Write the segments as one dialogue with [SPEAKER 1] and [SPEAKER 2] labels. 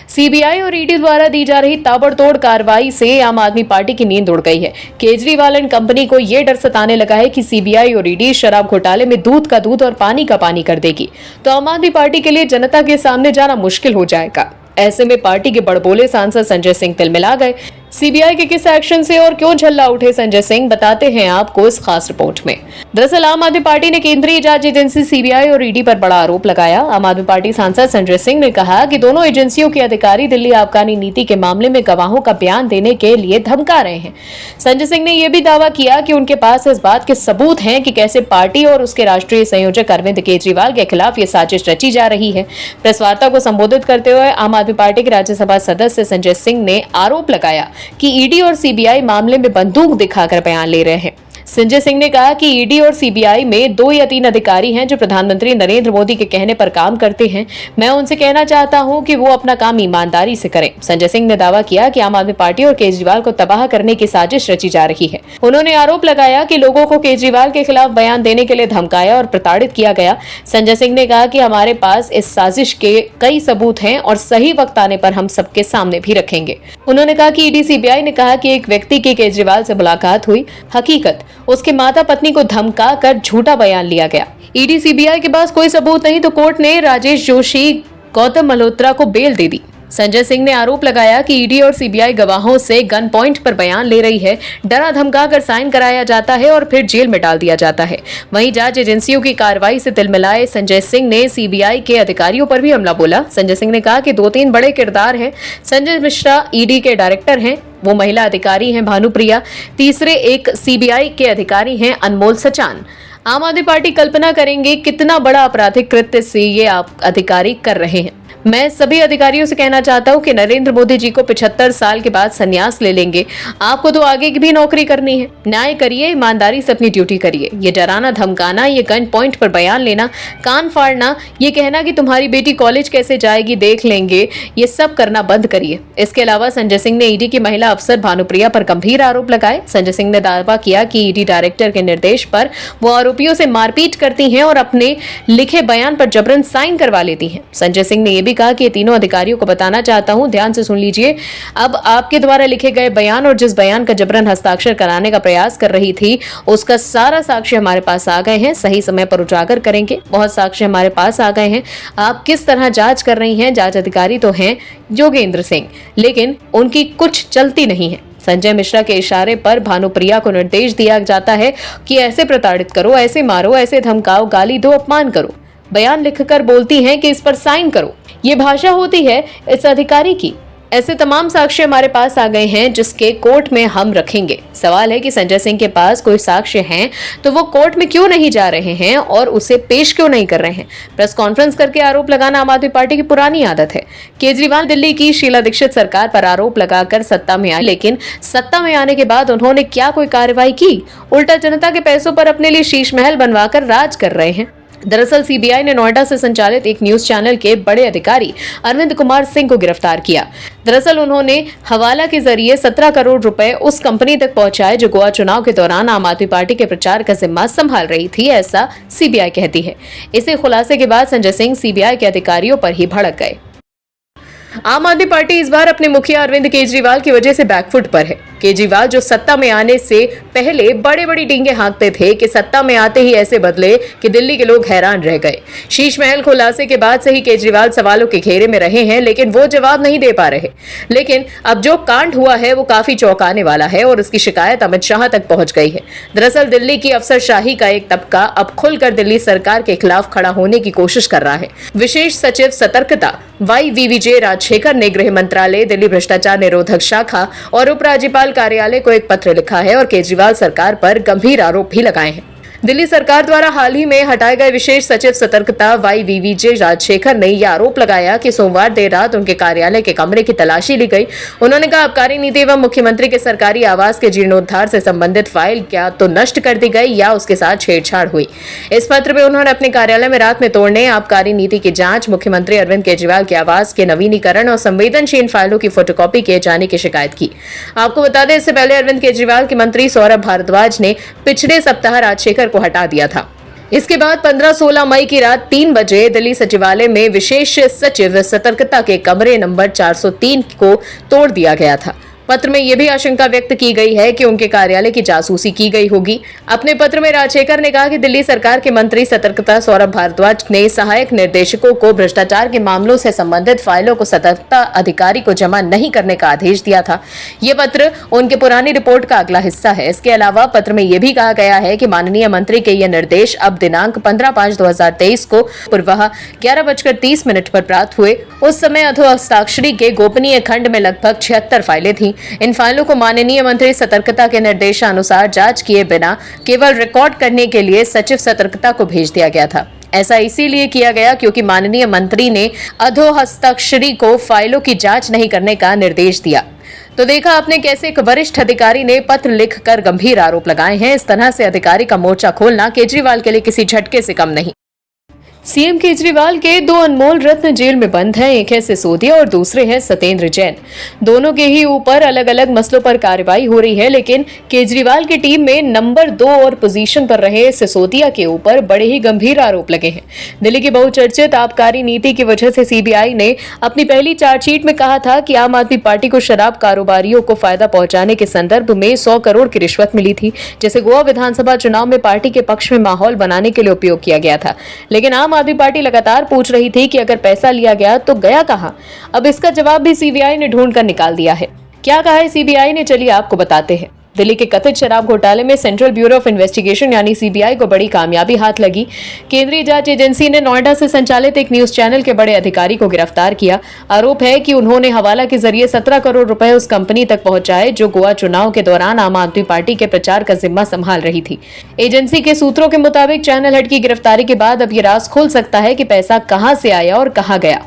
[SPEAKER 1] CBI और ED द्वारा दी जा रही ताबड़तोड़ कार्रवाई से आम आदमी पार्टी की नींद उड़ गई है। केजरीवाल एंड कंपनी को यह डर सताने लगा है कि सीबीआई और ईडी शराब घोटाले में दूध का दूध और पानी का पानी कर देगी, तो आम आदमी पार्टी के लिए जनता के सामने जाना मुश्किल हो जाएगा। ऐसे में पार्टी के बड़बोले सांसद संजय सिंह तिलमिला गए। सीबीआई के किस एक्शन से और क्यों झल्ला उठे संजय सिंह, बताते हैं आपको इस खास रिपोर्ट में। दरअसल आम आदमी पार्टी ने केंद्रीय जांच एजेंसी सीबीआई और ईडी पर बड़ा आरोप लगाया। आम आदमी पार्टी सांसद संजय सिंह ने कहा कि दोनों एजेंसियों के अधिकारी दिल्ली आबकारी नीति के मामले में गवाहों का बयान देने के लिए धमका रहे हैं। संजय सिंह ने यह भी दावा किया कि उनके पास इस बात के सबूत हैं कि कैसे पार्टी और उसके राष्ट्रीय संयोजक अरविंद केजरीवाल के खिलाफ ये साजिश रची जा रही है। प्रेस वार्ता को संबोधित करते हुए आम आदमी पार्टी के राज्यसभा सदस्य संजय सिंह ने आरोप लगाया कि ईडी और सीबीआई मामले में बंदूक दिखाकर बयान ले रहे हैं। संजय सिंह ने कहा कि ईडी और सीबीआई में 2 या 3 अधिकारी हैं जो प्रधानमंत्री नरेंद्र मोदी के कहने पर काम करते हैं। मैं उनसे कहना चाहता हूं कि वो अपना काम ईमानदारी से करें। संजय सिंह ने दावा किया कि आम आदमी पार्टी और केजरीवाल को तबाह करने की साजिश रची जा रही है। उन्होंने आरोप लगाया कि लोगों को केजरीवाल के खिलाफ बयान देने के लिए धमकाया और प्रताड़ित किया गया। संजय सिंह ने कहा कि हमारे पास इस साजिश के कई सबूत हैं और सही वक्त आने पर हम सबके सामने भी रखेंगे। उन्होंने कहा कि ईडी सीबीआई ने कहा कि एक व्यक्ति की केजरीवाल से मुलाकात हुई, हकीकत उसके माता पत्नी को धमका कर झूठा बयान लिया गया। ईडी सीबीआई के पास कोई सबूत नहीं तो कोर्ट ने राजेश जोशी, गौतम मल्होत्रा को बेल दे दी। संजय सिंह ने आरोप लगाया कि ईडी और सीबीआई गवाहों से गन पॉइंट पर बयान ले रही है, डरा धमका कर साइन कराया जाता है और फिर जेल में डाल दिया जाता है। वहीं जांच एजेंसियों की कार्रवाई से तिलमिलाए संजय सिंह ने सीबीआई के अधिकारियों पर भी हमला बोला। संजय सिंह ने कहा कि 2-3 बड़े किरदार हैं। संजय मिश्रा ईडी के डायरेक्टर हैं, वो महिला अधिकारी हैं भानुप्रिया, तीसरे एक सीबीआई के अधिकारी हैं अनमोल सचान। आम आदमी पार्टी कल्पना करेंगे कितना बड़ा आपराधिक कृत्य से ये अधिकारी कर रहे हैं। मैं सभी अधिकारियों से कहना चाहता हूं कि नरेंद्र मोदी जी को 75 साल के बाद संन्यास ले लेंगे। आपको तो आगे की भी नौकरी करनी है। न्याय करिए, ईमानदारी से अपनी ड्यूटी करिए। ये डराना धमकाना, ये गन पॉइंट पर बयान लेना, कान फाड़ना, ये कहना कि तुम्हारी बेटी कॉलेज कैसे जाएगी देख लेंगे, ये सब करना बंद करिए। इसके अलावा संजय सिंह ने ईडी की महिला अफसर भानुप्रिया पर गंभीर आरोप लगाए। संजय सिंह ने दावा किया कि ईडी डायरेक्टर के निर्देश पर वो आरोपियों से मारपीट करती हैं और अपने लिखे बयान पर जबरन साइन करवा लेती हैं। संजय सिंह ने कहा कि तीनों अधिकारियों को बताना चाहता हूं, ध्यान से सुन लीजिए। अब आपके द्वारा लिखे गए बयान और जिस बयान का जबरन हस्ताक्षर कराने का प्रयास कर रही थी, उसका सारा साक्ष्य हमारे पास आ गए हैं। सही समय पर उजागर करेंगे। बहुत साक्ष्य हमारे पास आ गए हैं। आप किस तरह जांच कर रही हैं, जांच अधिकारी तो हैं योगेंद्र सिंह, लेकिन उनकी कुछ चलती नहीं है। संजय मिश्रा के इशारे पर भानुप्रिया को निर्देश दिया जाता है कि ऐसे प्रताड़ित करो, ऐसे मारो, ऐसे धमकाओ, गाली दो, अपमान करो। बयान लिखकर बोलती हैं कि इस पर साइन करो। ये भाषा होती है इस अधिकारी की। ऐसे तमाम साक्ष्य हमारे पास आ गए हैं जिसके कोर्ट में हम रखेंगे। सवाल है कि संजय सिंह के पास कोई साक्ष्य हैं तो वो कोर्ट में क्यों नहीं जा रहे हैं और उसे पेश क्यों नहीं कर रहे हैं। प्रेस कॉन्फ्रेंस करके आरोप लगाना आम आदमी पार्टी की पुरानी आदत है। केजरीवाल दिल्ली की शीला दीक्षित सरकार पर आरोप लगाकर सत्ता में आए, लेकिन सत्ता में आने के बाद उन्होंने क्या कोई कार्रवाई की? उल्टा जनता के पैसों पर अपने लिए शीश महल बनवाकर राज कर रहे हैं। दरअसल सीबीआई ने नोएडा से संचालित एक न्यूज चैनल के बड़े अधिकारी अरविंद कुमार सिंह को गिरफ्तार किया। दरअसल उन्होंने हवाला के जरिए 17 करोड़ रुपए उस कंपनी तक पहुंचाए जो गोवा चुनाव के दौरान आम आदमी पार्टी के प्रचार का जिम्मा संभाल रही थी, ऐसा सीबीआई कहती है। इसे खुलासे के बाद संजय सिंह सीबीआई के अधिकारियों पर ही भड़क गए। आम आदमी पार्टी इस बार अपने मुखिया अरविंद केजरीवाल की वजह से बैकफुट पर है। केजरीवाल जो सत्ता में आने से पहले बड़े बड़ी डींगे हाँकते थे कि सत्ता में आते ही ऐसे बदले कि दिल्ली के लोग हैरान रह गए। शीश महल खुलासे के बाद से ही केजरीवाल सवालों के घेरे में रहे हैं, लेकिन वो जवाब नहीं दे पा रहे। लेकिन अब जो कांड हुआ है वो काफी चौंकाने वाला है और उसकी शिकायत अमित शाह तक पहुंच गई है। दरअसल दिल्ली की अफसरशाही का एक तबका अब खुलकर दिल्ली सरकार के खिलाफ खड़ा होने की कोशिश कर रहा है। विशेष सचिव सतर्कता YVVJ राजशेखर ने गृह मंत्रालय, दिल्ली भ्रष्टाचार निरोधक शाखा और उपराज्यपाल कार्यालय को एक पत्र लिखा है और केजरीवाल सरकार पर गंभीर आरोप भी लगाए हैं। दिल्ली सरकार द्वारा हाल ही में हटाए गए विशेष सचिव सतर्कता YVVJ राजशेखर ने यह आरोप लगाया कि सोमवार देर रात उनके कार्यालय के कमरे की तलाशी ली गई। उन्होंने कहा आबकारी नीति एवं मुख्यमंत्री के सरकारी आवास के जीर्णोद्धार से संबंधित फाइल क्या तो नष्ट कर दी गई या उसके साथ छेड़छाड़ हुई। इस पत्र में उन्होंने अपने कार्यालय में रात में तोड़ने, आबकारी नीति की जांच, मुख्यमंत्री अरविंद केजरीवाल के आवास के नवीनीकरण और संवेदनशील फाइलों की फोटोकॉपी किए जाने की शिकायत की। आपको बता दें, इससे पहले अरविंद केजरीवाल के मंत्री सौरभ भारद्वाज ने पिछले सप्ताह राजशेखर को हटा दिया था। इसके बाद 15-16 मई की रात 3 बजे दिल्ली सचिवालय में विशेष सचिव सतर्कता के कमरे नंबर 403 को तोड़ दिया गया था। पत्र में यह भी आशंका व्यक्त की गई है कि उनके कार्यालय की जासूसी की गई होगी। अपने पत्र में राजशेखर ने कहा कि दिल्ली सरकार के मंत्री सतर्कता सौरभ भारद्वाज ने सहायक निर्देशकों को भ्रष्टाचार के मामलों से संबंधित फाइलों को सतर्कता अधिकारी को जमा नहीं करने का आदेश दिया था। ये पत्र उनके पुरानी रिपोर्ट का अगला हिस्सा है। इसके अलावा पत्र में यह भी कहा गया है कि माननीय मंत्री के ये निर्देश अब दिनांक 15/5/2023 को पूर्व 11:30 पर प्राप्त हुए। उस समय अधोहस्ताक्षरी के गोपनीय खंड में लगभग 76 फाइलें थी। इन फाइलों को माननीय मंत्री सतर्कता के निर्देशानुसार जांच किए बिना केवल रिकॉर्ड करने के लिए सचिव सतर्कता को भेज दिया गया था। ऐसा इसीलिए किया गया क्योंकि माननीय मंत्री ने अधोहस्ताक्षरी को फाइलों की जांच नहीं करने का निर्देश दिया। तो देखा आपने कैसे एक वरिष्ठ अधिकारी ने पत्र लिखकर गंभीर आरोप लगाए हैं। इस तरह से अधिकारी का मोर्चा खोलना केजरीवाल के लिए किसी झटके से कम नहीं। सीएम केजरीवाल के 2 अनमोल रत्न जेल में बंद हैं। एक है सिसोदिया और दूसरे हैं सत्येंद्र जैन। दोनों के ही ऊपर अलग अलग मसलों पर कार्रवाई हो रही है, लेकिन केजरीवाल की टीम में नंबर 2 और पोजीशन पर रहे सिसोदिया के ऊपर बड़े ही गंभीर आरोप लगे हैं। दिल्ली की बहुचर्चित आबकारी नीति की वजह से सीबीआई ने अपनी पहली चार्जशीट में कहा था कि आम आदमी पार्टी को शराब कारोबारियों को फायदा पहुंचाने के संदर्भ में 100 करोड़ की रिश्वत मिली थी, जिसे गोवा विधानसभा चुनाव में पार्टी के पक्ष में माहौल बनाने के लिए उपयोग किया गया था। लेकिन आम आदमी पार्टी लगातार पूछ रही थी कि अगर पैसा लिया गया तो गया कहां। अब इसका जवाब भी सीबीआई ने ढूंढ कर निकाल दिया है। क्या कहा है सीबीआई ने, चलिए आपको बताते हैं। दिल्ली के कथित शराब घोटाले में सेंट्रल ब्यूरो ऑफ इन्वेस्टिगेशन यानी सीबीआई को बड़ी कामयाबी हाथ लगी। केंद्रीय जांच एजेंसी ने नोएडा से संचालित एक न्यूज चैनल के बड़े अधिकारी को गिरफ्तार किया। आरोप है कि उन्होंने हवाला के जरिए 17 करोड़ रुपए उस कंपनी तक पहुंचाए जो गोवा चुनाव के दौरान आम आदमी पार्टी के प्रचार का जिम्मा संभाल रही थी। एजेंसी के सूत्रों के मुताबिक चैनल हेड की गिरफ्तारी के बाद अब ये राज खुल सकता है कि पैसा कहां से आया और कहां गया।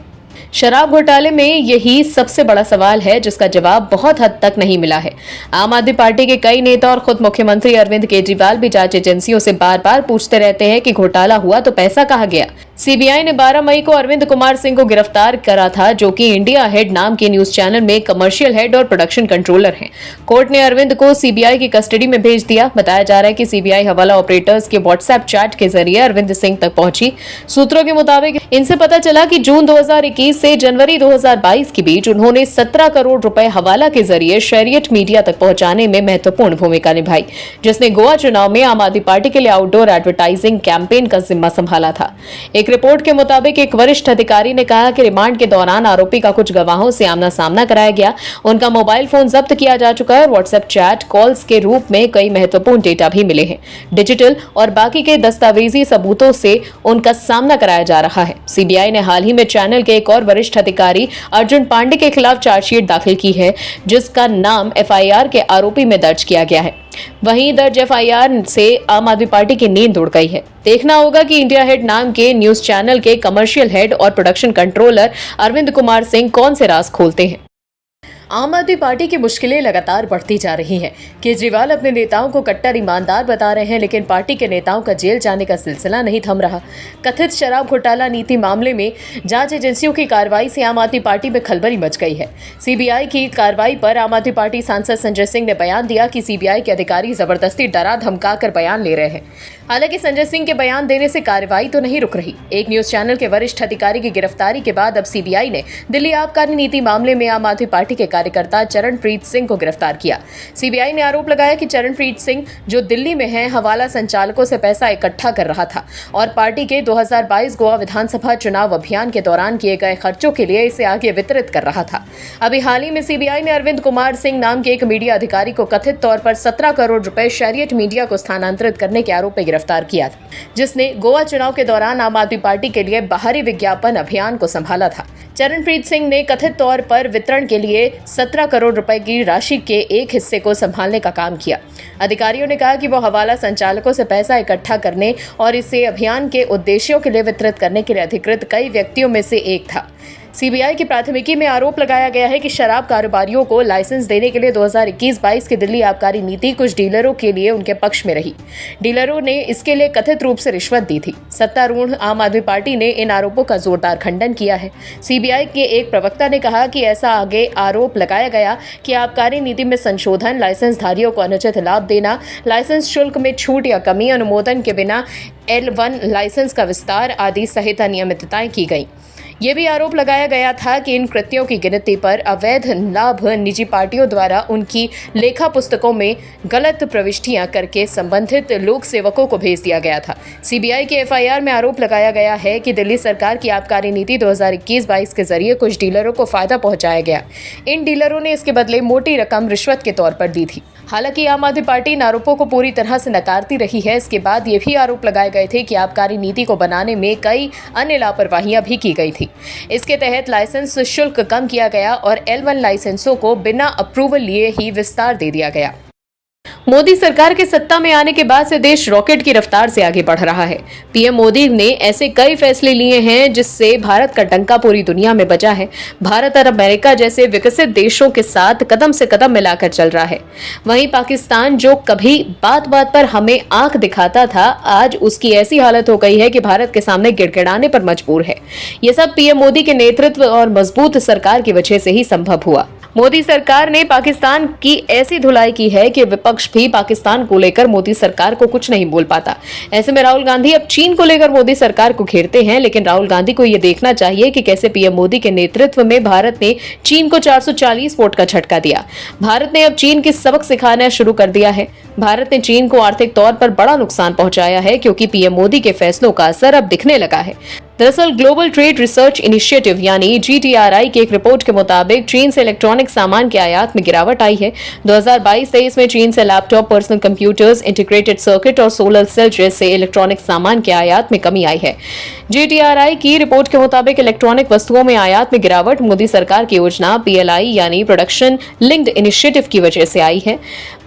[SPEAKER 1] शराब घोटाले में यही सबसे बड़ा सवाल है जिसका जवाब बहुत हद तक नहीं मिला है। आम आदमी पार्टी के कई नेता और खुद मुख्यमंत्री अरविंद केजरीवाल भी जांच एजेंसियों से बार बार पूछते रहते हैं कि घोटाला हुआ तो पैसा कहां गया। सीबीआई ने 12 मई को अरविंद कुमार सिंह को गिरफ्तार करा था, जो कि इंडिया हेड नाम के न्यूज चैनल में कमर्शियल हेड और प्रोडक्शन कंट्रोलर हैं। कोर्ट ने अरविंद को सीबीआई की कस्टडी में भेज दिया। बताया जा रहा है कि सीबीआई हवाला ऑपरेटर्स के व्हाट्सएप चैट के जरिए अरविंद सिंह तक पहुंची। सूत्रों के मुताबिक इनसे पता चला कि जून 2021 से जनवरी 2022 के बीच उन्होंने 17 करोड़ रुपए हवाला के जरिए शरीयत मीडिया तक पहुंचाने में महत्वपूर्ण भूमिका निभाई, जिसने गोवा चुनाव में आम आदमी पार्टी के लिए आउटडोर एडवर्टाइजिंग कैंपेन का जिम्मा संभाला था। एक रिपोर्ट के मुताबिक एक वरिष्ठ अधिकारी ने कहा कि रिमांड के दौरान आरोपी का कुछ गवाहों से आमना सामना कराया गया। उनका मोबाइल फोन जब्त किया जा चुका है और व्हाट्सएप चैट कॉल्स के रूप में कई महत्वपूर्ण डेटा भी मिले हैं। डिजिटल और बाकी के दस्तावेजी सबूतों से उनका सामना कराया जा रहा है। सीबीआई ने हाल ही में चैनल के एक और वरिष्ठ अधिकारी अर्जुन पांडे के खिलाफ चार्जशीट दाखिल की है, जिसका नाम एफआईआर के आरोपी में दर्ज किया गया है। वहीं दर्ज एफआईआर से आम आदमी पार्टी की नींद उड़ गई है। देखना होगा कि इंडिया हेड नाम के न्यूज चैनल के कमर्शियल हेड और प्रोडक्शन कंट्रोलर अरविंद कुमार सिंह कौन से राज खोलते हैं। आम आदमी पार्टी की मुश्किलें लगातार बढ़ती जा रही हैं। केजरीवाल अपने नेताओं को कट्टर ईमानदार बता रहे हैं, लेकिन पार्टी के नेताओं का जेल जाने का सिलसिला नहीं थम रहा। कथित शराब घोटाला नीति मामले में जांच एजेंसियों की कार्रवाई से आम आदमी पार्टी में खलबली मच गई है। सीबीआई की कार्रवाई पर आम आदमी पार्टी सांसद संजय सिंह ने बयान दिया कि सीबीआई के अधिकारी जबरदस्ती डरा धमका कर बयान ले रहे हैं। हालांकि संजय सिंह के बयान देने से कार्रवाई तो नहीं रुक रही। एक न्यूज चैनल के वरिष्ठ अधिकारी की गिरफ्तारी के बाद अब सीबीआई ने दिल्ली आबकारी नीति मामले में आम आदमी पार्टी के कार्यकर्ता चरणप्रीत सिंह को गिरफ्तार किया। सीबीआई ने आरोप लगाया कि चरणप्रीत सिंह, जो दिल्ली में है, हवाला संचालकों से पैसा इकट्ठा कर रहा था और पार्टी के 2022 गोवा विधानसभा चुनाव अभियान के दौरान किए गए खर्चों के लिए इसे आगे वितरित कर रहा था। अभी हाल ही में सीबीआई ने अरविंद कुमार सिंह नाम के एक मीडिया अधिकारी को कथित तौर पर 17 करोड़ रुपए शरीयत मीडिया को स्थानांतरित करने के आरोप में गिरफ्तार किया था, जिसने गोवा चुनाव के दौरान आम आदमी पार्टी के लिए बाहरी विज्ञापन अभियान को संभाला था। चरणप्रीत सिंह ने कथित तौर पर वितरण के लिए 17 करोड़ रुपए की राशि के एक हिस्से को संभालने का काम किया। अधिकारियों ने कहा कि वो हवाला संचालकों से पैसा इकट्ठा करने और इसे अभियान के उद्देश्यों के लिए वितरित करने के लिए अधिकृत कई व्यक्तियों में से एक था। सीबीआई की प्राथमिकी में आरोप लगाया गया है कि शराब कारोबारियों को लाइसेंस देने के लिए 2021-22 की दिल्ली आबकारी नीति कुछ डीलरों के लिए उनके पक्ष में रही। डीलरों ने इसके लिए कथित रूप से रिश्वत दी थी। सत्तारूढ़ आम आदमी पार्टी ने इन आरोपों का जोरदार खंडन किया है। सीबीआई के एक प्रवक्ता ने कहा कि ऐसा आगे आरोप लगाया गया कि आबकारी नीति में संशोधन, लाइसेंसधारियों को अनुचित लाभ देना, लाइसेंस शुल्क में छूट या कमी, अनुमोदन के बिना L1 लाइसेंस का विस्तार आदि सहित अनियमितताएं की गई। ये भी आरोप लगाया गया था कि इन कृत्यों की गिनती पर अवैध लाभ निजी पार्टियों द्वारा उनकी लेखा पुस्तकों में गलत प्रविष्टियां करके संबंधित लोक सेवकों को भेज दिया गया था। सीबीआई के एफआईआर में आरोप लगाया गया है कि दिल्ली सरकार की आबकारी नीति 2021-22 के जरिए कुछ डीलरों को फायदा पहुंचाया गया। इन डीलरों ने इसके बदले मोटी रकम रिश्वत के तौर पर दी थी। हालांकि आम आदमी पार्टी इन आरोपों को पूरी तरह से नकारती रही है। इसके बाद ये भी आरोप लगाए गए थे कि आबकारी नीति को बनाने में कई अन्य लापरवाहियां भी की गई थी। इसके तहत लाइसेंस शुल्क कम किया गया और L1 लाइसेंसों को बिना अप्रूवल लिए ही विस्तार दे दिया गया। मोदी सरकार के सत्ता में आने के बाद से देश रॉकेट की रफ्तार से आगे बढ़ रहा है। पीएम मोदी ने ऐसे कई फैसले लिए हैं जिससे भारत का डंका पूरी दुनिया में बजा है। भारत और अमेरिका जैसे विकसित देशों के साथ कदम से कदम मिलाकर चल रहा है। वहीं पाकिस्तान जो कभी बात बात पर हमें आंख दिखाता था, आज उसकी ऐसी हालत हो गई है कि भारत के सामने गिड़गिड़ाने पर मजबूर है। ये सब पीएम मोदी के नेतृत्व और मजबूत सरकार की वजह से ही संभव हुआ। मोदी सरकार ने पाकिस्तान की ऐसी धुलाई की है कि विपक्ष भी पाकिस्तान को लेकर मोदी सरकार को कुछ नहीं बोल पाता। ऐसे में राहुल गांधी अब चीन को लेकर मोदी सरकार को घेरते हैं, लेकिन राहुल गांधी को यह देखना चाहिए कि कैसे पीएम मोदी के नेतृत्व में भारत ने चीन को 440 वोट का झटका दिया। भारत ने अब चीन की सबक सिखाना शुरू कर दिया है। भारत ने चीन को आर्थिक तौर पर बड़ा नुकसान पहुंचाया है क्योंकि पीएम मोदी के फैसलों का असर अब दिखने लगा है। दरअसल ग्लोबल ट्रेड रिसर्च इनिशिएटिव यानी GTRI की एक रिपोर्ट के मुताबिक चीन से इलेक्ट्रॉनिक सामान के आयात में गिरावट आई है। 2022-23 में चीन से laptop, personal computers, integrated circuit और सोलर सेल जैसे इलेक्ट्रॉनिक सामान के आयात में कमी आई है। GTRI की रिपोर्ट के मुताबिक इलेक्ट्रॉनिक वस्तुओं में आयात में गिरावट मोदी सरकार की योजना PLI यानी प्रोडक्शन लिंक्ड इनिशिएटिव की वजह से आई है।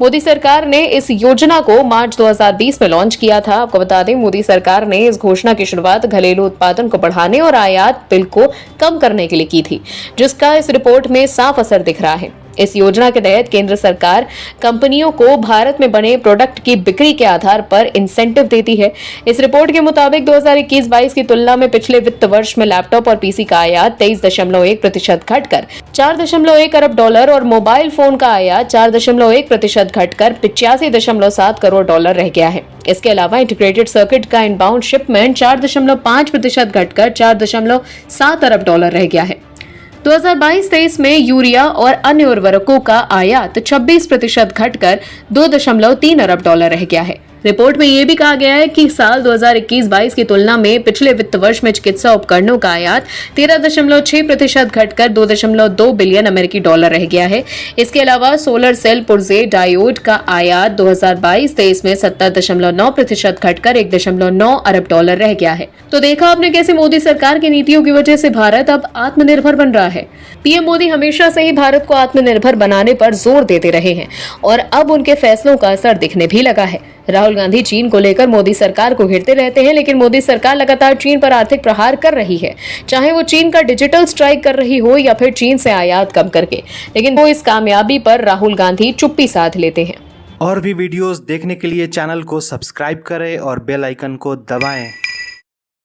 [SPEAKER 1] मोदी सरकार ने इस योजना को मार्च 2020 में लॉन्च किया था। आपको बता दें, मोदी सरकार ने इस घोषणा की शुरुआत घरेलू उत्पादन को बढ़ाने और आयात बिल को कम करने के लिए की थी, जिसका इस रिपोर्ट में साफ असर दिख रहा है। इस योजना के तहत केंद्र सरकार कंपनियों को भारत में बने प्रोडक्ट की बिक्री के आधार पर इंसेंटिव देती है। इस रिपोर्ट के मुताबिक 2021-22 की तुलना में पिछले वित्त वर्ष में लैपटॉप और पीसी का आयात 23.1% घटकर $4.1 अरब और मोबाइल फोन का आयात 4.1% घटकर $85.7 करोड़ रह गया है। इसके अलावा इंटीग्रेटेड सर्किट का इनबाउंड शिपमेंट 4.5% घटकर $4.7 अरब रह गया है। 2022-23 में यूरिया और अन्य उर्वरकों का आयात 26% घटकर $2.3 अरब रह गया है। रिपोर्ट में यह भी कहा गया है कि साल 2021-22 की तुलना में पिछले वित्त वर्ष में चिकित्सा उपकरणों का आयात 13.6% घटकर $2.2 बिलियन अमेरिकी डॉलर रह गया है। इसके अलावा सोलर सेल पुर्जे डायोड का आयात 2022-23 में 70.9% घटकर $1.9 अरब रह गया है। तो देखा आपने कैसे मोदी सरकार की नीतियों की वजह से भारत अब आत्मनिर्भर बन रहा है। पीएम मोदी हमेशा से ही भारत को आत्मनिर्भर बनाने पर जोर देते रहे हैं और अब उनके फैसलों का असर दिखने भी लगा है। राहुल गांधी चीन को लेकर मोदी सरकार को घेरते रहते हैं, लेकिन मोदी सरकार लगातार चीन पर आर्थिक प्रहार कर रही है, चाहे वो चीन का डिजिटल स्ट्राइक कर रही हो या फिर चीन से आयात कम करके। लेकिन वो इस कामयाबी पर राहुल गांधी चुप्पी साध लेते हैं।
[SPEAKER 2] और भी वीडियोस देखने के लिए चैनल को सब्सक्राइब करें और बेल आइकन को दबाएं।